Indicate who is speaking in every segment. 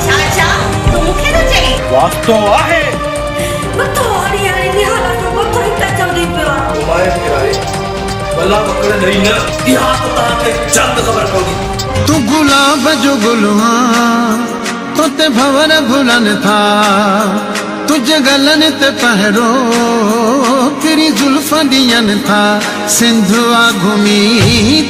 Speaker 1: चाचा तू मुखे तो चई
Speaker 2: वास्तव आहे
Speaker 1: मतो हरी हरी निहाला जो मतो हिता चवदी पियो
Speaker 2: मोबाइल किराए भला पकड़ नहीं न इहा तो ताके जल्द खबर पवंदी
Speaker 3: तू गुलाब जो गुलवा तोते भवर भुलन था तुझे गलन ते पहरो तेरी जुल्फा दियन था सिंधुआ घूमी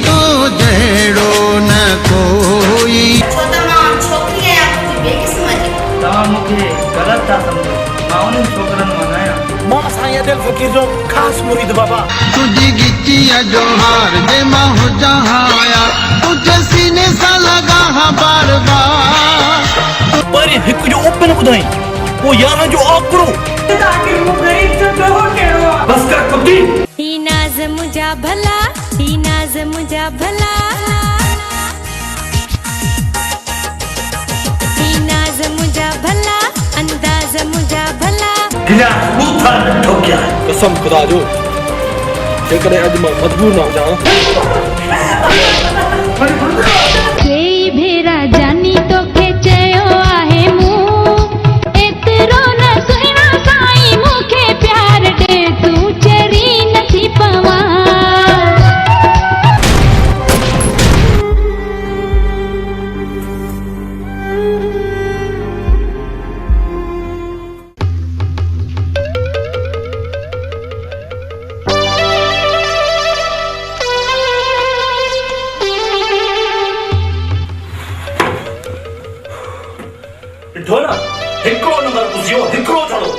Speaker 3: तो जड़ो न कोई
Speaker 1: छोटा छोकरी है आपकी बेकिस्मत
Speaker 4: ता मुखे गलत था समझो मां उन छोकरन मनाया
Speaker 2: मां साईं दिल फकीर जो खास मुरीद बाबा
Speaker 3: तुझी गिच्चिया जो हार दे मां हो जहाया तुझे सीने सा लगा हा बार बार
Speaker 2: पर हिक जो ओपन बुधाई वो यार जो आकड़ो
Speaker 1: आखिर मु गरीब से कहो केड़ो
Speaker 2: बस कर कुत्ती
Speaker 5: ही नाज मुझा भला ही नाज मुझा भला ही नाज मुझा भला अंदाज मुझा भला
Speaker 2: गिला बूथा ठोकिया कसम खुदा जो जेकॾहिं अॼु मां मजबूर न हुजां
Speaker 5: केई भेरा जानी तो के चयो आहे मूं एतिरो न सुहिणा साईं मूंखे प्यार ॾे तूं चरी नथी पवां
Speaker 2: ॾिठो न हिकिड़ो नंबर पुसियो हिकिड़ो छड़ो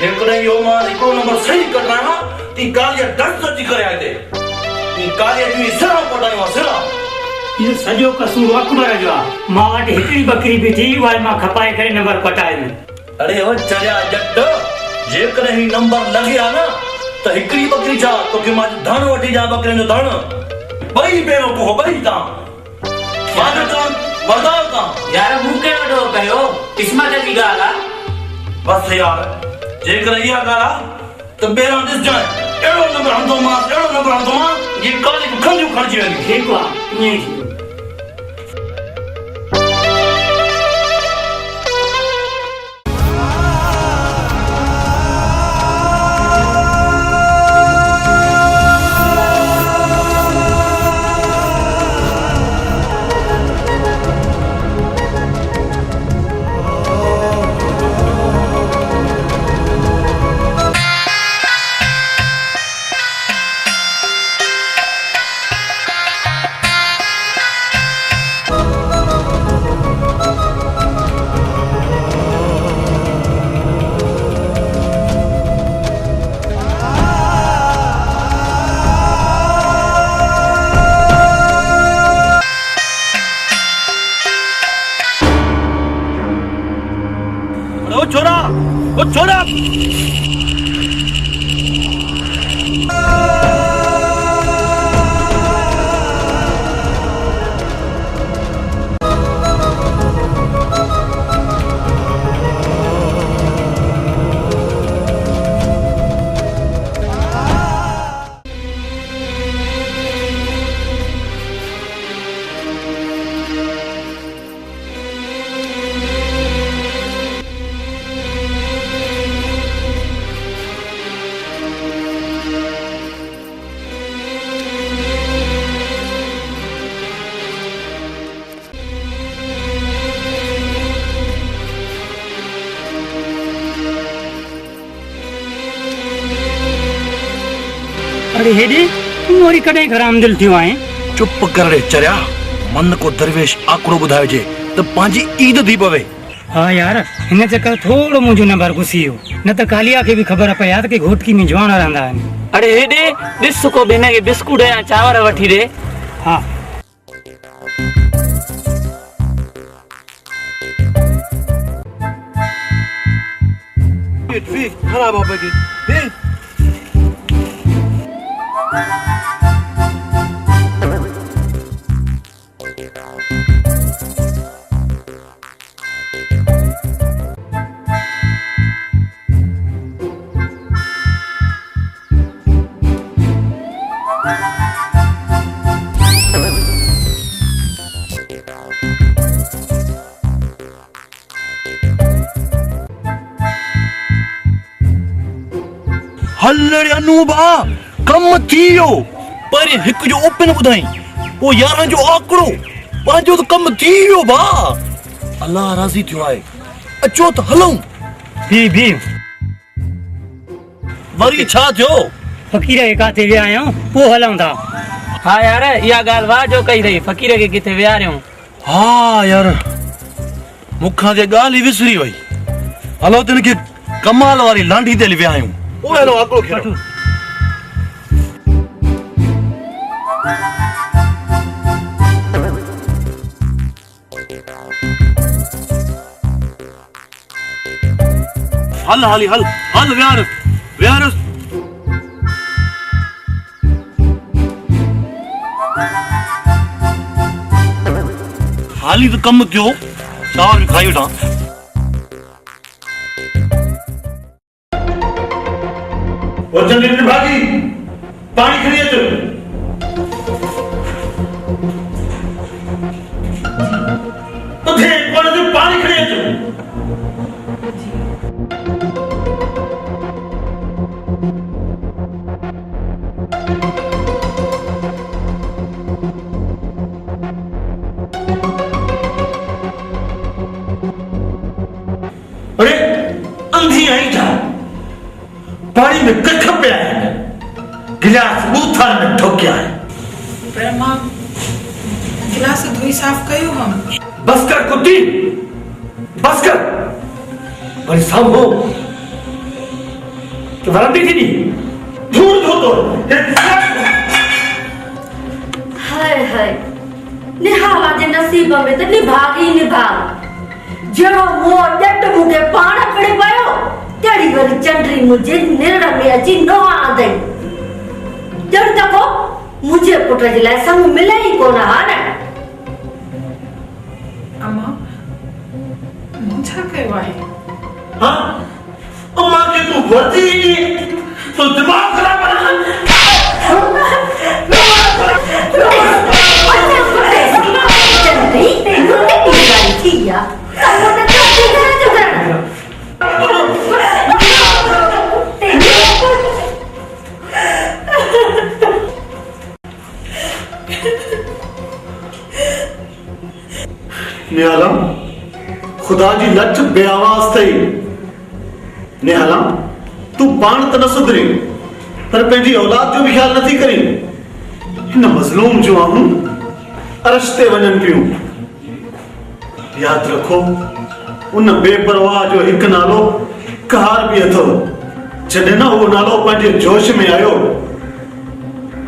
Speaker 2: जेकॾहिं इहो मां हिकिड़ो नंबर सही कढायां ती कालीअ डंस अची करे आए ती कालीअ जी सिरा पटायूं सिरा
Speaker 4: ये सॼो कसूर अकबर जो आहे मां वटि हिकिड़ी बकरी बि थी उहा मां खपाए करे नंबर पटाए
Speaker 2: अरे ओ चरिया जट जेकॾहिं ही नंबर लॻिया न त हिकिड़ी बकरी छा तोखे मां धन वठी ॾियां बकरियुनि जो धन ॿई पहिरियों को ॿई तव्हां मां जो चवां बर्दाश्त तव्हां
Speaker 4: यार मूंखे वॾो कयो क़िस्मत जी ॻाल्हि आहे
Speaker 2: बस यार जेकॾहिं इहा ॻाल्हि आहे त ॿेरा ॾिसजांइ अहिड़ो नंबर हणंदो मां ये काली खंडियूं खणिजी वेंदी
Speaker 4: ठीकु आहे ईअं ई
Speaker 2: ओ छोरा
Speaker 4: अरे हेॾे तूं वरी कॾहिं हराम दिलि थियो आहे
Speaker 2: चुप कर रे चरिया मन को दरवेश आकड़ो ॿुधाइजे त पंहिंजी ईद थी पवे
Speaker 4: हा यार हिन चकर थोरो मुंहिंजो नंबर घुसी वियो न त कालिया खे बि ख़बर पई आहे त की घोटकी में जवान रहंदा आहिनि
Speaker 6: अरे हेॾे ॾिस को भेण खे बिस्कुट या चांवर वठी ॾे
Speaker 4: हा
Speaker 2: ख़राब बाबा की हल अनु बा कम थी वियो पर हिकु जो ओपन ॿुधाई पोइ 11 जो आकड़ो पंहिंजो त कम थी वियो बा अल्लाह राज़ी थियो आहे अचो त हलूं
Speaker 4: भी
Speaker 2: वरी छा थियो
Speaker 4: फकीर के काथे विया आहियूं पोइ हलूं था।
Speaker 6: हाँ यार इहा ॻाल्हि वाह जो कई अथई फ़क़ीर खे किथे विहारियूं।
Speaker 2: हाँ यार मूंखां ते ॻाल्हि ई विसरी वई हलो तिन खे कमाल वारी लांडी ते विया आहियूं पोइ हलो आकड़ो खेॾो हल हाली हल हल विहार हाली तो कम थियो चावर भी खाई वठां वचन ॾिनी भाॼी पाणी खणी अच उथे कोण जो पाणी खणी अच अरे अंधी आई था पानी में कख पिया है गिलास बूथल में ठोकिया है
Speaker 1: पर मां गिलास धोई साफ कयो हम
Speaker 2: बस कर कुत्ती बस कर पर सब हो तो वरंदी थी नहीं धूल धो तो
Speaker 1: हाय हाय निहाला जे नसीब में त निभाग ही निभाग जड़ो मो डट मुके पाण पड़े पयो तेड़ी वरी चंडरी मुझे निरड़ में अची न आंदई जड़ तको मुझे पुट जे लाइ संग मिले ही कोन हा न
Speaker 7: अम्मा मुझा कयो आहे
Speaker 2: हां अम्मा के तू वरती तो दिमाग खराब है
Speaker 1: चंडरी तेनू की गाली थी या तको त चंडरी करे जुगरण
Speaker 2: निहाला खुदा जी लठ बेआवाज थई निहाला तू पाण त न सुधरी पर पंहिंजी औलाद जो भी ख्याल नथी करी हिन मज़लूम जो आऊं अरश्ते वञन पियूं याद रखो उन बेपरवाह जो हिकु नालो कहार भी अथव जॾहिं न उहो नालो पंहिंजे जोश में आयो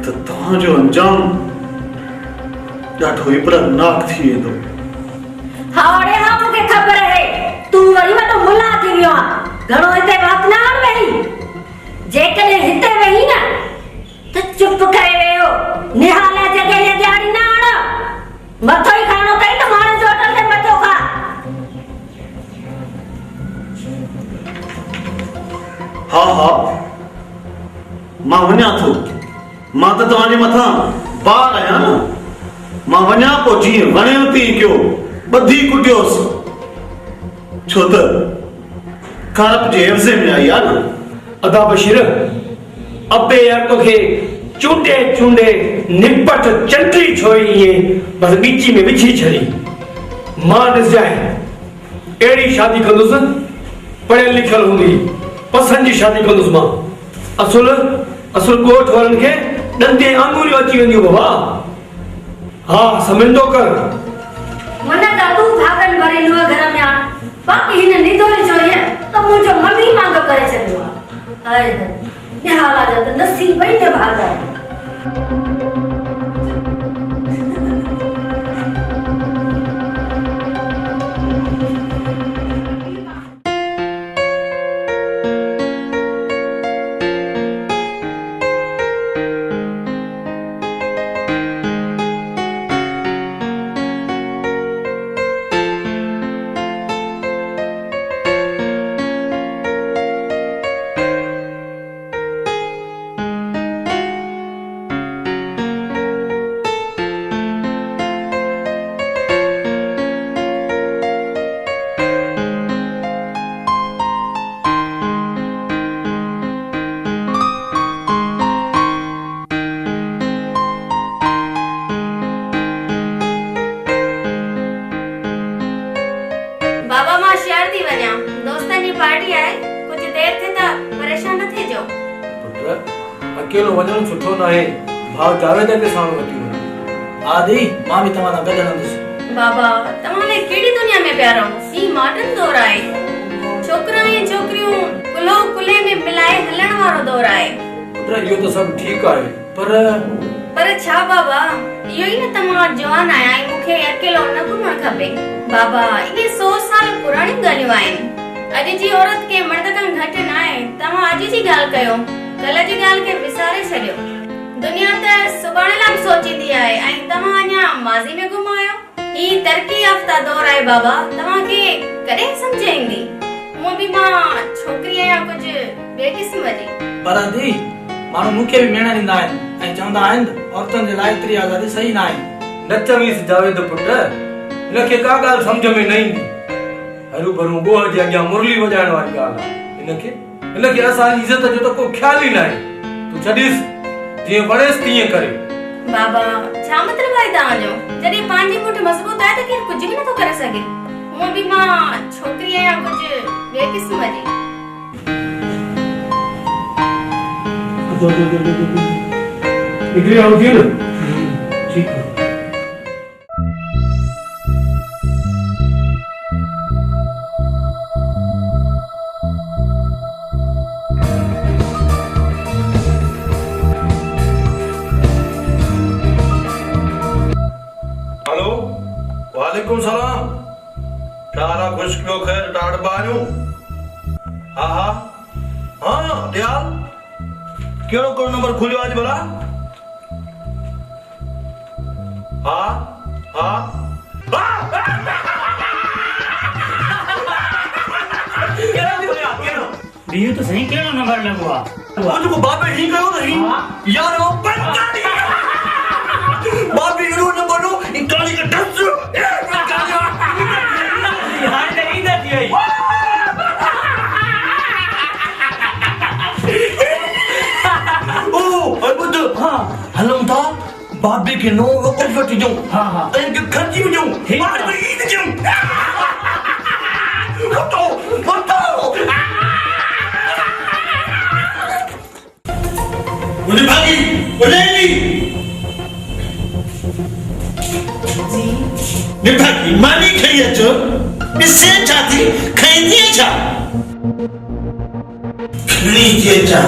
Speaker 2: त तव्हांजो अंजाम ॾाढो इबरतनाक थी वेंदो
Speaker 1: हावड़े हा मुके खबर है तू वरी वटो मुला थी वियो घणो हिते बात ना वेही जेकॾहिं हिते वेही न त चुप करे वेहो निहाला जॻह जे ॾियारी न आण मथो ई खानो कई त माण्हू जो होटल ते मथो खा
Speaker 2: हाँ हाँ मां वञा थो मां त तव्हांजे मथां बार आहियां न मां वञा पोइ जीअं वणियो थी कयो ॿधी कुटियोसि छो त कारप जे हिफ्ज़े में आई आहे न
Speaker 8: अदा बशीर अबे यार तोखे चूंडे चूंडे निपट चंडरी छोई ये बस बीची में विझी छड़ी मां ॾिस जाए अहिड़ी शादी कंदुसि पढ़ियल लिखियल हूंदी पसंद जी शादी कंदुसि मां असुल ॻोठ वारनि खे ॾंदे आङुरियूं अची वेंदियूं बाबा हा समझंदो कर
Speaker 1: मन दादू भागन भरेलुआ घर में आ बाकी हिन निदोरी जोई त मुंहिंजो मन ई मांग करे छॾियो आहे हाय निहाला जा त नसीब ई न भागा
Speaker 9: पार्टी आहे कुछ देर थे ता परेशान न थे जो
Speaker 10: पुट अकेलो वजन सुठो ना है भाव जावेद के सामने वठी वञ।
Speaker 6: आदि मां भी तव्हां सां गॾु रहंदुसि।
Speaker 9: बाबा तव्हां ने केड़ी दुनिया में प्यार हो ई मॉडर्न दौर आहे छोकरा ऐं छोकरियूं कुलो कुले में मिलाए हलण वारो दौर आहे।
Speaker 10: पुट इहो तो सब ठीक आहे
Speaker 9: पर छा बाबा इहो ई न तव्हां जवान आया ऐं मूंखे अकेलो न घुमण खपे। बाबा इहे 100 साल पुराणियूं ॻाल्हियूं आहिनि। अॼु जी औरत के मर्द खां घटि न आहे। तव्हां अॼु जी ॻाल्हि कयो कल्ह जी ॻाल्हि खे विसारे छॾियो। दुनिया त सुभाणे लाइ सोचींदी आहे ऐं तव्हां अञा माज़ी में घुम आहियो। ही तरक़ी याफ़्ता दौर आहे बाबा तव्हांखे कॾहिं सम्झ ईंदी। मूं बि मां छोकिरी आहियां कुझु ॿिए क़िस्म जी।
Speaker 6: पर आदि माण्हू मूंखे बि मेणा ॾींदा आहिनि ऐं चवंदा आहिनि औरतुनि जे लाइ एतिरी आज़ादी सही न आहे।
Speaker 10: न चवीस जावेद पुट इनखे का ॻाल्हि सम्झ में न ईंदी। हरू भरू ॻोह जे अॻियां मुरली वॼाइण वारी ॻाल्हि आहे। इनखे असांजी इज़त जो त को ख़्याल ई न आहे। तूं छॾीस जीअं वणेस तीअं करे।
Speaker 9: बाबा छा मतलब आहे तव्हांजो जॾहिं पंहिंजी मुठ मज़बूत आहे त केरु कुझु बि नथो करे सघे। मूं बि मां छोकिरी आहियां कुझु ॿिए क़िस्म जी।
Speaker 8: निकली आओगी ना ठीक है।
Speaker 2: हेलो वालेकुम सलाम तारा खुश पियो खैर डाड़ बारियूं। हाँ हाँ हाँ दयाल केड़ो कोड नंबर खुलियो आज भला। हाँ हाँ
Speaker 4: बियो तो सही केड़ो नंबर लगो आ
Speaker 2: मुझे को बाबे ही कयो नहीं यार वो पंगा नहीं बाबे रो नंबर नो इकाली का डस
Speaker 6: हां नहीं देती है।
Speaker 2: हलम था बाबे के नो ऑफर जो
Speaker 6: हां हां
Speaker 2: एक खर्ची जो मार में ईद जो फोटो मुझे भागी बोलेगी
Speaker 7: जी
Speaker 2: ने भागी मानी खई अचो इससे चाहती खईंदी छा खणी जे छा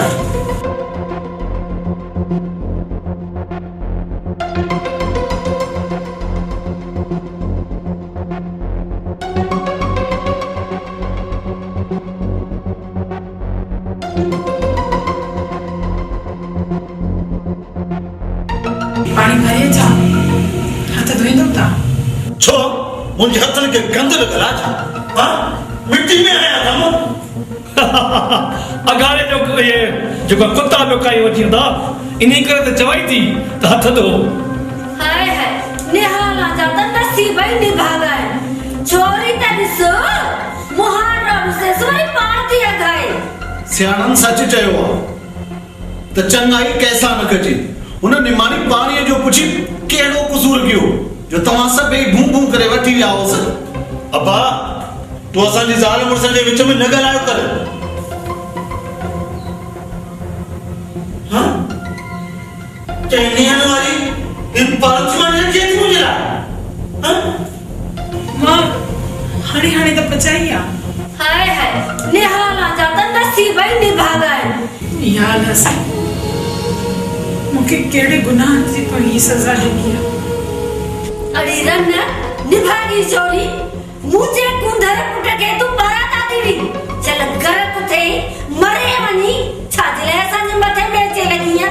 Speaker 7: पानी भरे जा हाथ धोईंदो था
Speaker 2: छो मुझे हथन के गंद लगा था हां मिट्टी में आया था मो
Speaker 8: अगाड़े जो ये जो कुत्ता में काई वठी था इन्हीं करे तो चवाई थी तो हथ दो
Speaker 1: हाय हाय निहाला जाता नसीब ही निभागा है चोरी तनिस मुहारम से सोई पाती है गए
Speaker 11: सियाणन सच चयो त चंगाई कैसा न कजे उन निमानी पानी जो पुछी केड़ो कसूर कियो जो तवा सब भू भू करे वठी विया होस।
Speaker 2: अब्बा तू असांजी ज़ाल मुड़स जे विच में न ॻाल्हायो कर। हां चैनियन वाली इन पांच मन जे तू मुझला हां
Speaker 7: मां हणी हणी तो पचाई आ
Speaker 1: हाय हाय निहाला जाता नसीब ही निभागा है
Speaker 7: या नसीब मुके केड़े गुनाह से तो ये सजा दी है।
Speaker 1: अरे रन निभागी चोरी मुझे कुंधर पुट के तू बारात आती भी चल घर कुथे मरे वनी छाजले संग मथे में चे लगी है।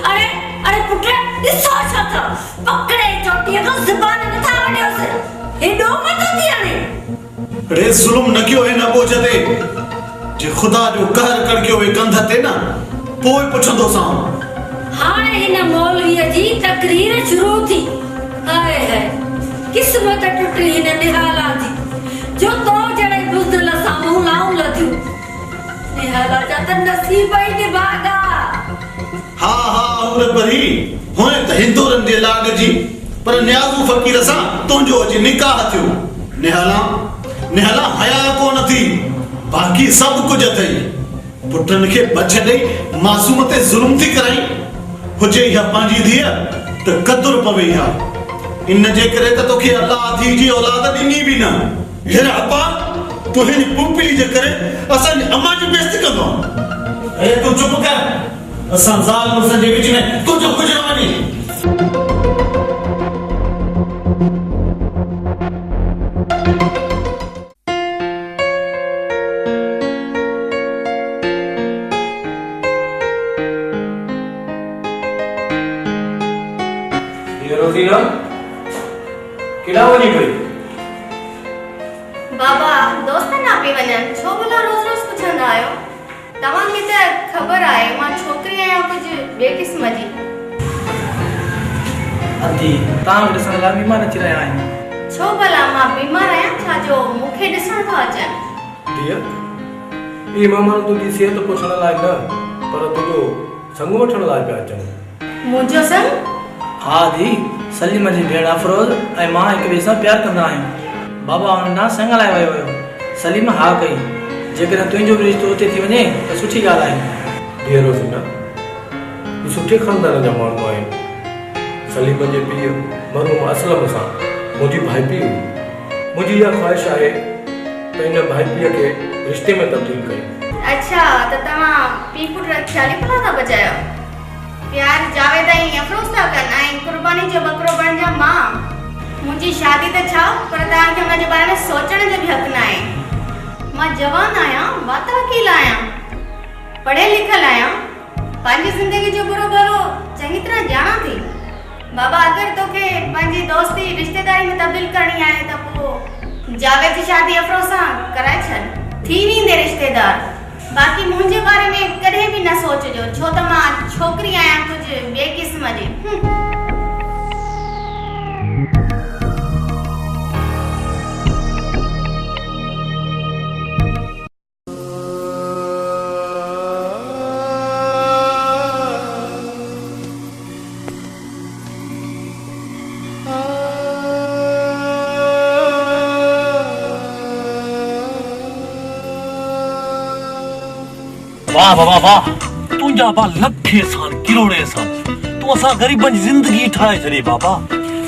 Speaker 1: अरे अरे पुट इस सोच था पकड़े चोटी को जुबान न था वडे उसे हे डो मत दियाने
Speaker 11: अरे जुल्म न कियो है न बोझते जे खुदा जो कहर कर के वे कंध ते ना पोइ पुछंदो सा
Speaker 1: हाणे हिन मौलवी जी तकरीर शुरू थी। हाय हाय किस्मत टुटी हिन निहाला जी जो तो जड़े बुज़दिल सामू लाऊं लथियो निहाला जा त नसीब ही निभागा।
Speaker 11: हा हा उरे परी होए त हिंदुरन जे लाग जी पर न्याज़ू फकीर सा तुंजो जी निकाह थियो निहाला निहाला हया को नथी बाक़ी सभु कुझु अथई पुटनि खे बच ॾेई मासूम ते ज़ुल्म थी कराई हुजे इहा पंहिंजी धीअ त क़दुरु पवे इहा इन जे करे त तोखे अलाह थी जी औलाद ॾिनी बि न हेर अब्बा तूं हिन पुपली जे करे असांजी अम्मा जी बेइज़ती कंदो ए तूं चुप कर असां ज़ाल मुर्स जे विच में तुंहिंजो कुझु न वञे
Speaker 10: रोज़ीना केॾा वञी पई
Speaker 9: बाबा दोस्त ना पई वञनि छो भला रोज़ रोज़ पुछंदा आहियो तव्हांखे त ख़बर आहे मां छोकिरी आहियां कुझु ॿिए क़िस्म जी
Speaker 6: आंटी तव्हां ॾिसण लाइ बीमार अची रहिया आहिनि
Speaker 9: छो भला मां बीमार आहियां छा जो मूंखे ॾिसण था अचनि
Speaker 10: धीअ ई मामानो तुंहिंजी सिहत पुछण लाइ न पर तुंहिंजो संग वठण लाइ पिया अचनि
Speaker 9: मुंहिंजो संग
Speaker 6: हा दी सलीम जी भेण अफरोज ऐं मां हिक ॿिए सां प्यार कंदा आहियूं बाबा हुन ॾांहुं संग लाइ वियो हुयो सलीम हा कई जेकॾहिं तुंहिंजो बि रिश्तो उते थी वञे त सुठी ॻाल्हि आहे
Speaker 10: धीअ रोज़ीना ही सुठे ख़ानदान जा माण्हू आहिनि सलीम जे पीउ मरहूम असलम सां मुंहिंजी भाइपी हुई मुंहिंजी इहा ख़्वाहिश आहे त हिन भाइपीअ खे रिश्ते में तब्दील कयूं
Speaker 9: अच्छा त तव्हां पीउ पुट ख़्याली फला था बचायो प्यार जावेद ऐं अफरोज था कनि ऐं कुर्बानी जो बकरो बणिजा मां मुंहिंजी शादी त छा पर तव्हांखे हुन जे बारे में सोचण जो बि हक़ न आहे मां जवान आहियां वात वकील आहियां पढ़ियल लिखियल आहियां पंहिंजी ज़िंदगी जो बुरो भलो चङी तरह ॼाणां थी बाबा अगरि तोखे पंहिंजी दोस्ती रिश्तेदारी में तब्दील करणी आहे त पोइ जावेद जी शादी अफरोज सां कराए छॾ थी वेंदे रिश्तेदार बाक़ी मुंहिंजे बारे में कॾहिं बि न सोचजो छो त मां छोकिरी आहियां कुझु ॿिए क़िस्म जी
Speaker 2: वाह वाह वाह तुंहिंजा बा लखे साल किरोड़े साल तूं असां ग़रीबनि जी ज़िंदगी ठाहे छॾी बाबा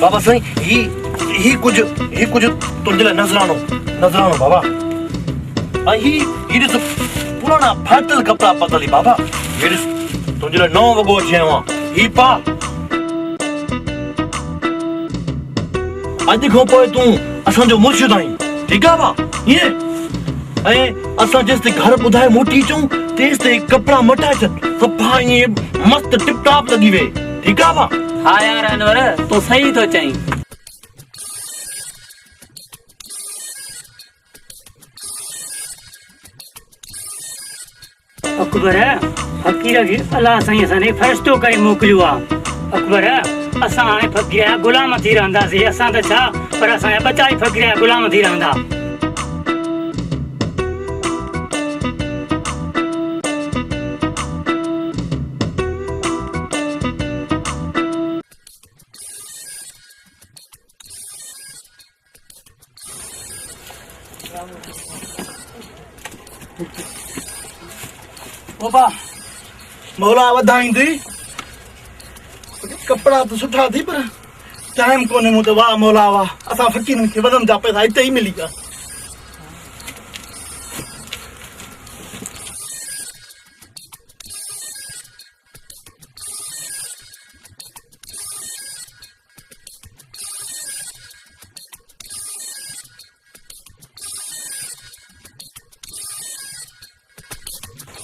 Speaker 2: बाबा साईं ही कुझु तुंहिंजे लाइ नज़रानो बाबा ऐं ही ॾिस पुराणा फाटल कपिड़ा पतली बाबा हे ॾिस तुंहिंजे लाइ नओं वॻो अची आयो आहे ही पा अॼु खां पोइ तूं असांजो मुर्शिद आहीं ठीकु आहे बा ईअं ऐं असां जेसि ताईं घर ॿुधाए मोटी अचूं तेसि ताईं कपिड़ा मटाए छॾ सफ़ा ईअं मस्त टिप टॉप लॻी वे ठीकु आहे बा
Speaker 12: हा यार अनवर तूं सही थो चईं
Speaker 4: अकबर फकीर खे अलाह साईं असांखे फ़रिश्तो करे मोकिलियो आहे अकबर असां हाणे फ़कीर जा ग़ुलाम थी रहंदासीं असां त छा पर असांजा बचा ई फ़कीर जा ग़ुलाम थी रहंदा
Speaker 2: बाबा मौला वधाईंदी कपड़ा तो सुठा थी पर टाइम कोने मूं ते वाह मौला वाह असां फ़कीरनि खे वधनि जा पैसा हिते ई मिली विया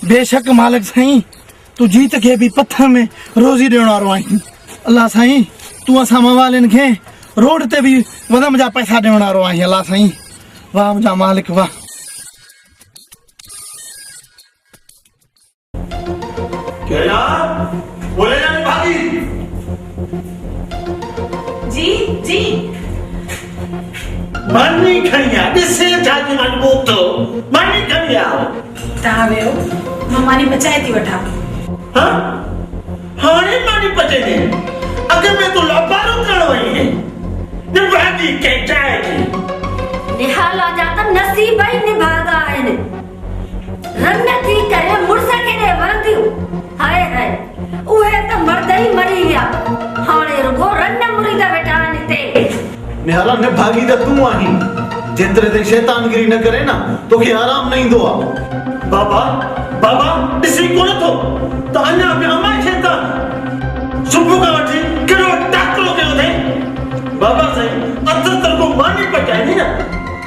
Speaker 2: बेशक मालिक साईं तू जीत के भी पत्थर में रोजी ॾियण वारो आहीं अल्लाह साईं तू असां मवालिन खे रोड ते भी वधम जा पैसा ॾियण वारो आहीं अल्लाह साईं वाह मुंहिंजा मालिक वाह
Speaker 11: केला बोले जाने भाभी
Speaker 7: जी जी
Speaker 11: मानी खणिया ॾिसे जाजी मन बोतो मानी खणिया
Speaker 7: तव्हां वेहो मां मानी पचाए थी वठां
Speaker 11: हाँ हाणे मानी पचे दे अगर मैं तो लापारो करण वई है न भागी के जाएगी
Speaker 1: निहाला जा त नसीब ही निभागा आहिनि लॻियूं हाय हाय उहे त मर्द ई मरी विया हाणे रुगो रन मुरीद वेठा आहिनि हिते
Speaker 11: निहाला ने भागी त तूं आहीं जेतिरे ते शैतानगिरी न करे न तोखे आराम न ईंदो आहे
Speaker 2: बाबा बाबा ॾिसी कोन थो त अञा बि अमाए शैतान सुबुह खां वठी कहिड़ो टाकलो कयो अथई बाबा साईं अध तरफ़ो मानी पचाए न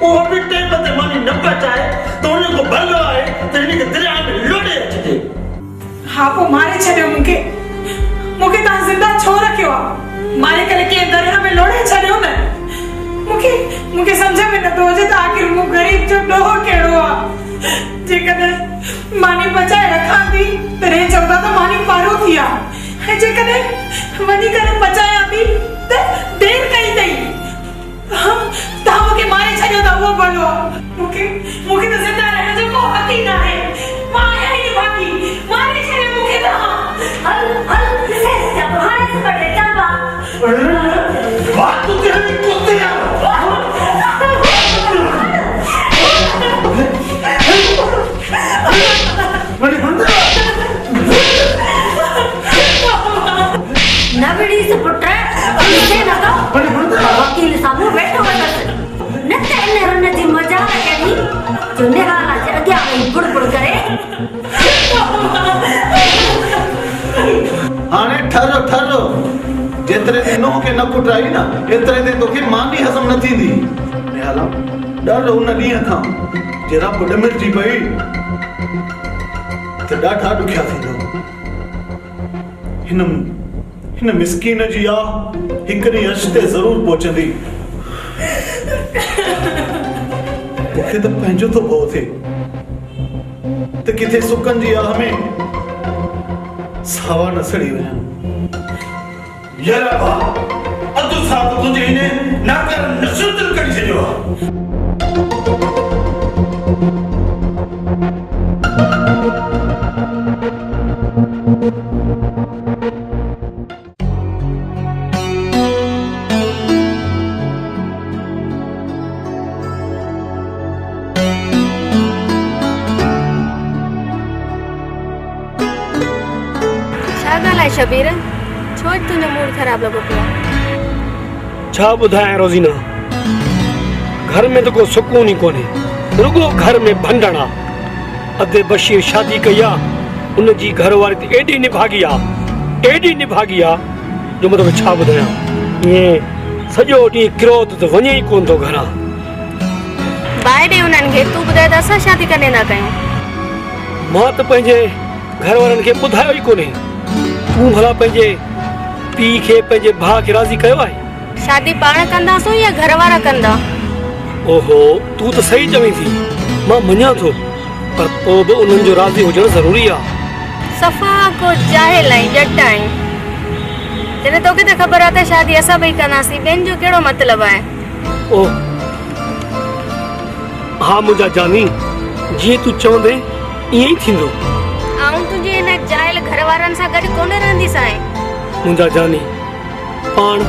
Speaker 2: उहो बि टाइम ते मानी न पचाए त उन को भलो आहे त हिनखे दरिया में लोॾे अचिजे
Speaker 7: हाँ पोइ मारे छॾियो मूंखे तव्हां ज़िंदा छो रखियो आहे मारे करे कंहिं दरिया में लोड़े छॾियो न मूंखे सम्झ में नथो अचे त आख़िर मूं ग़रीब जो ॾोहो कहिड़ो आहे जेकॾहिं मानी बचाए रखां थी त रे चवंदा त मानी पारो थी आहे ऐं जेकॾहिं वञी करे बचायां थी त देर कई अथई तव्हां मूंखे मारे छॾियो त उहो भलो आहे मूंखे त ज़िंदा रहण जो को हक़ ई न आहे मां आहियां ई भागी मारे छॾियो मूंखे त
Speaker 1: हल जब हाणे पड़े चंबा
Speaker 2: बात तू कहिड़ी कुत्ते आ
Speaker 1: नवड़ी से पुट इसे न तो वकील सामू बैठो वस न त इन रन जी मजाक करी जो निहाला जे अॻियां वई बुड़बुड़ करे
Speaker 11: हाणे ठरो जेतिरे ते नोह खे न कुटाई न एतिरे ते तोखे मानी हज़म न थींदी निहाला ॾाढो उन ॾींहं खां जे रब ॾमिरजी पई त ॾाढा ॾुखिया थींदो हिन मिस्कीन जी आ हिकड़ी अश ते ज़रूर पहुचंदी मूंखे त पंहिंजो तो भउ थिए त किथे सुकन जी आह में सावा न सड़ी वञनि
Speaker 2: यार बा अधु साथ तुझे इने नाकर नशुद्र करी छॾियो
Speaker 9: शबीर छो तुझो मूड खराब लॻो पियो
Speaker 8: छा ॿुधायां रोज़ीना घर में तो को सुकून ही कोने रुगो घर में भंडण आहे अदे बशीर शादी कई आहे उन जी घर वारी ते एडी निभागी आहे जो मतलब छा ॿुधायां ये सॼो ॾींहुं किरोत त वञे ई कोन थो घरां
Speaker 9: बाए ॾे उन्हनि खे तूं ॿुधाए त असां शादी कॾहिं न कयूं
Speaker 8: मां त पंहिंजे घर वारनि खे ॿुधायो ई कोन्हे तूं भला पंहिंजे पीउ खे पंहिंजे भाउ खे राज़ी कयो आहे
Speaker 9: शादी पाण कंदासूं या घर वारा कंदा
Speaker 8: ओहो तूं त सही चवीं थी मां मञां थो पर पोइ बि उन्हनि जो राज़ी हुजणु ज़रूरी आहे
Speaker 9: सफ़ा को जाहिल ऐं ॼट आहीं जॾहिं तोखे त ख़बर आहे त शादी असां ॿई कंदासीं ॿियनि जो कहिड़ो मतिलबु आहे
Speaker 8: ओ हा मुंहिंजा जानी जीअं तूं चवंदे ईअं ई थींदो
Speaker 9: आऊं तुंहिंजे हिन जाहिल घर वारनि सां गॾु कोन रहंदीसांइ
Speaker 8: मुंहिंजा जानी पाण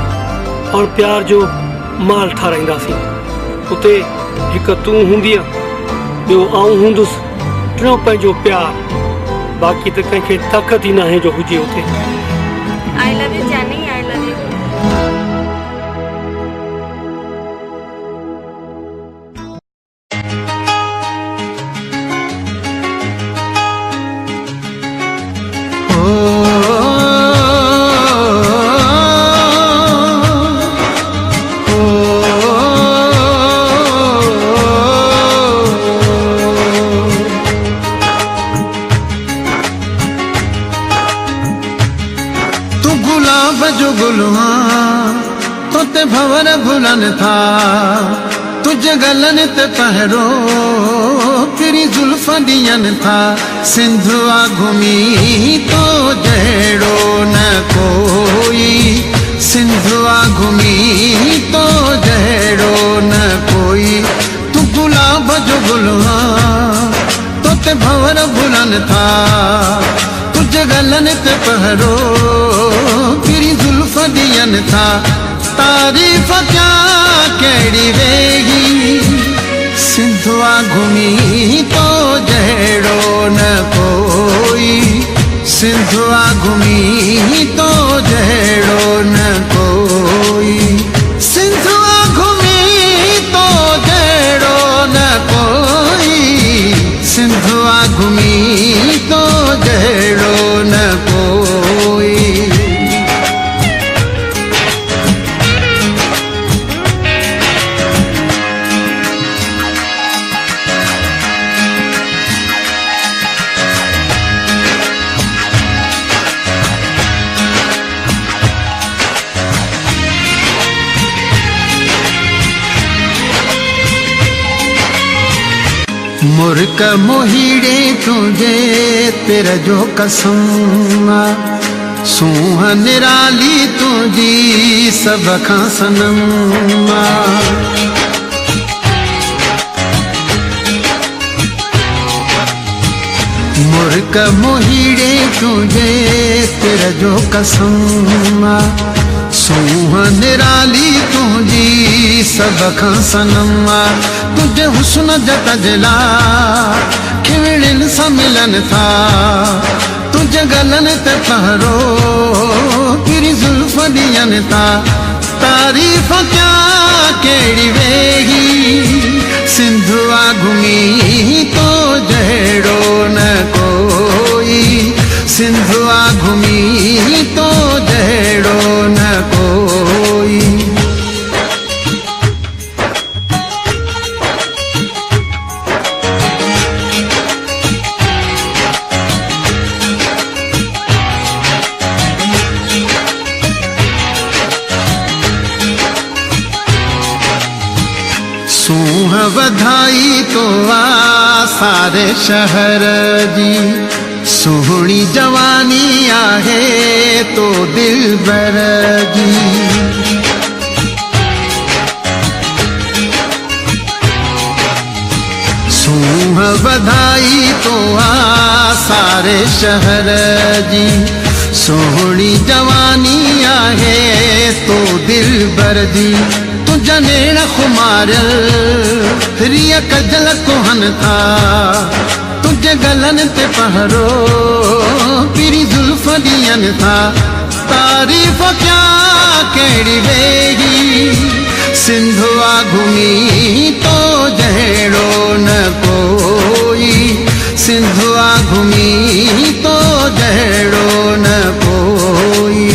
Speaker 8: और प्यार जो माल ठाराईंदासीं उते हिकु तूं हूंदीअ ॿियो आऊं हूंदुसि टियों पंहिंजो प्यार बाक़ी त कंहिंखे ताक़त ई नाहे जो हुजे उते
Speaker 9: आई लव यू जानी आई लव यू
Speaker 3: भवर भुलन था तुझे गलन ते पहरो तेरी जुल्फ दियन था सिंधुआ घूमी तो जड़ो न कोई सिंधुआ घूमी तो जड़ो न कोई तू गुलाब जो गुलवा तो ते भवर भुलन था तुझे गलन ते पहरो तेरी जुल्फ दियन था तारीफ क्या केड़ी वेगी सिंधुआ घूमी तो जड़ो न कोई सिंधुआ घुमी तो जहिड़ो न कोई सिंधुआ घुमी तो जहिड़ो न कोई सिंधुआ घुमी तो जहिड़ो न कोई मुर्क मोहीड़े तुझे तेरा जो कसम सूह निराली तुझी सब खां सनम मुर्क मोहीड़े तुझे तेरा जो कसम सूह निराली तुझी सब खां सनम तुझे हुस्न जत जला खिवड़िन सां मिलन था तुझे गलन ते पहरो तेरी जुल्फ ॾियनि था तारीफ़ क्या कहिड़ी वेही सिंधुआ घुमी तो जहिड़ो न कोई सिंधुआ घुमी तो जहिड़ो न कोई सूह वधाई तो आ सारे शहर जी सुहिणी जवानी आहे तो दिलबर जी सूह वधाई तो आ सारे शहर जी सुहिणी जवानी आहे तो दिलबर जी तुझा नेण खुमारियल रिय कजल कोहन था तुझे गलन ते पहरो पीरी जुल्फ ॾियनि था तारीफ़ क्या कहिड़ी वेही सिंधुआ घुमी तो जहिड़ो न कोई सिंधुआ घुमी तो जहिड़ो न कोई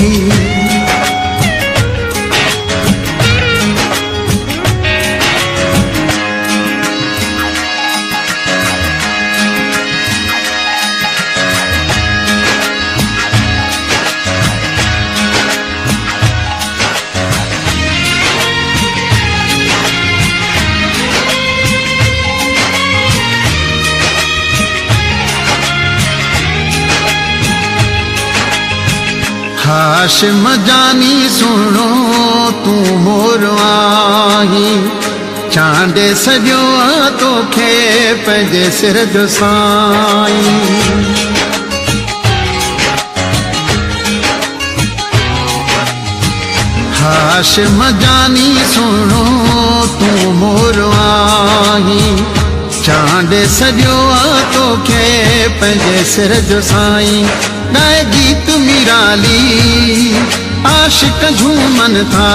Speaker 3: हाशिम जानी सुनो तू मोर आही चांदे सॼो तोखे पंहिंजे सिर जो साईं हाशिम जानी सुनो तू मोर आही चांदे सॼो तोखे पंहिंजे सिर जो साईं गाए गीत मिराली आशिक झूमन था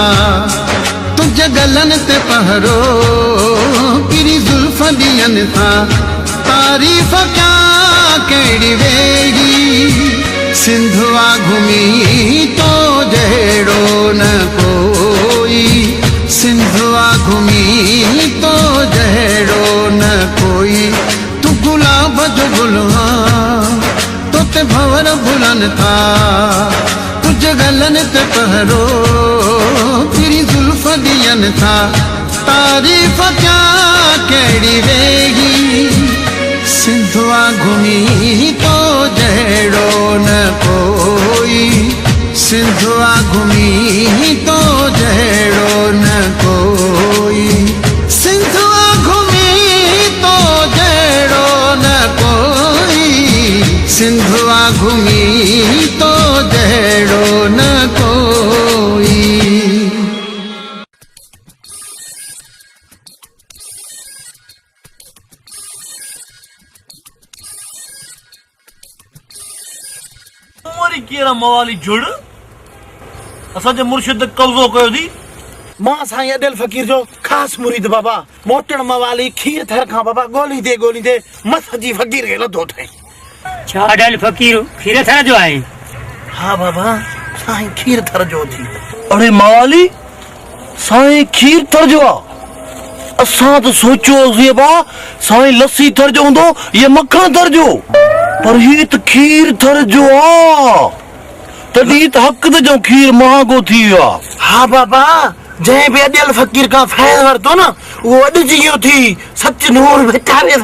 Speaker 3: तुझे गलन ते पहरो पीरी जुल्फ ॾियनि था तारीफ़ क्या कहिड़ी वेही सिंधुआ घुमी तो जहिड़ो न कोई सिंधुआ घुमी तो जहिड़ो न कोई तू गुलाब जो गुलवा ते भंवर भुलन था तुझे गलन ते पहरो तेरी जुल्फ ॾियनि था तारीफ़ क्या कहिड़ी वेही सिंधुआ घुमी तो जहिड़ो न कोई सिंधुआ घुमी तो जहिड़ो न कोई सिंधुआ घुमी तो जहिड़ो न कोई सिंधुआ घुमी तो जहिड़ो न कोई
Speaker 2: वरी केरा मवाली जुड़ असांजे मुर्शिद कब्ज़ो कयो थी
Speaker 11: मां साईं अडियल फ़कीर जो ख़ासि मुरीद बाबा मोटण मवाली खीर थर खां बाबा ॻोल्हींदे मस जी फ़कीर खे लधो ठही
Speaker 4: छा अडल फ़कीर खीर थर जो आहे
Speaker 11: हा बाबा साईं खीर थर जो थी
Speaker 2: अरे मवाली साईं खीर थर जो आ असां तो सोचियोसीं बा साईं लस्सी थर जो हूंदो ये मक्खण थर जो पर ही त खीर थर जो आ तॾहिं त हक़ जो खीर महांगो थी वियो आहे
Speaker 11: हा बाबा जंहिं बि अडियल फ़कीर खां फैज़ वरितो न उहो अॾिजी वियो थी सच नूर विटारे